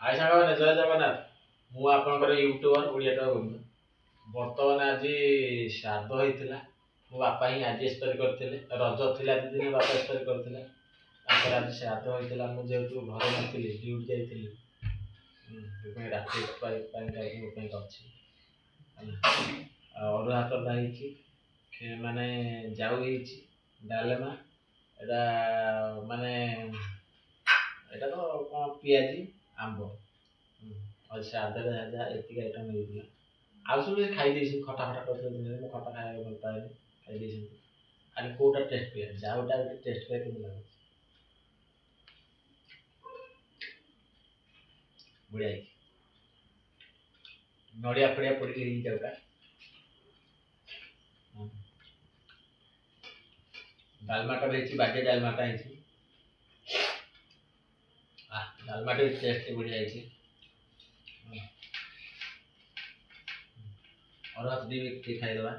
आइ साଙ୍ଗମାନେ ଜୟ ଜଗନ୍ନାଥ। ମୁଁ ଆପଣଙ୍କର ୟୁଟ୍ୟୁବର ଓଡ଼ିଆଟା ବନ୍ଧୁ। ବର୍ତ୍ତମାନ ଆଜି ଶ୍ରାଦ୍ଧ ହେଇଥିଲା। ମୋ ବାପା ହିଁ ଆଜି ଏକ୍ସପାୟାର କରିଥିଲେ। ରଜ ଥିଲା ଦି ଦିନ ବାପା ଏକ୍ସପାୟାର କରିଥିଲେ। ତାଙ୍କର ଆଜି ଶ୍ରାଦ୍ଧ ହେଇଥିଲା। ମୁଁ ଯେହେତୁ ଘରେ ନଥିଲି ଡ୍ୟୁଟି ଯାଇଥିଲି, ସେଥିପାଇଁ ରାତି ପାଇଁଟା ମୋ ପାଇଁ ଅଛି। ଆଉ ଅରୁଆ ଭାତଟା ହେଇଛି, ମାନେ ଜାଉ ହେଇଛି, ଡାଲମା, ଏଇଟା ମାନେ ଏଇଟା ତ କ'ଣ ପିଆଜି, ଆମ୍ବ। ଆଉ ସାଧାରେ ଯାହା ଏତିକି ଆଇଟମ୍ ହେଇଥିଲା। ଆଉ ସବୁ ଖାଇ ଦେଇଛନ୍ତି, ଖଟା ଫଟା କରିଥିଲେ ଦିନରେ। ମୁଁ ଖଟା ଖାଇବାକୁ ଭଲ ପାଏନି, ଖାଇ ଦେଇଛନ୍ତି। ଆରେ କୋଉଟା ଟେଷ୍ଟ ପିଆ ଜାଉଟା ଗୋଟେ ଟେଷ୍ଟ ପିଆ କେମିତି ଲାଗୁଛି? ବଢ଼ିଆ ହେଇଛି। ନଡ଼ିଆ ଫଡ଼ିଆ ପଡ଼ିକି ହେଇଛି ଜାଉଟା। ଡାଲମାଟା ବି ହେଇଛି, ବାଗେ ଡାଲମାଟା ହେଇଛି। ଡାଲମାଟା ବି ଟେଷ୍ଟ ବଢ଼ିଆ ହେଇଛି। ଅରୁଆ ଭାତ ଟିକେ ଖାଇଦେବା।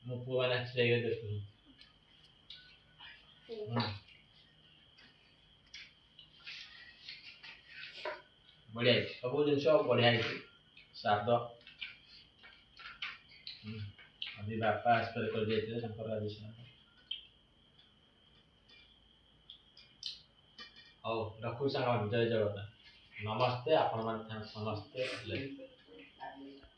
ମୋ ପୁଅମାନେ ଆସି ଯାଇକି ଦେଖୁଛନ୍ତି। ବଢ଼ିଆ ହେଇଛି, ସବୁ ଜିନିଷ ବଢ଼ିଆ ହେଇଛି। ଶ୍ରାଦ୍ଧ ଆଜି ବାପା ଏକ୍ସପାୟାର କରିଯାଇଥିଲେ, ତାଙ୍କର ଆଜି ଶ୍ରାଦ୍ଧ। ହଉ ରଖୁଛି ସାଙ୍ଗମାନେ, ଜୟ ଜଗନ୍ନାଥ। ନମସ୍ତେ, ଆପଣମାନେ ସମସ୍ତେ।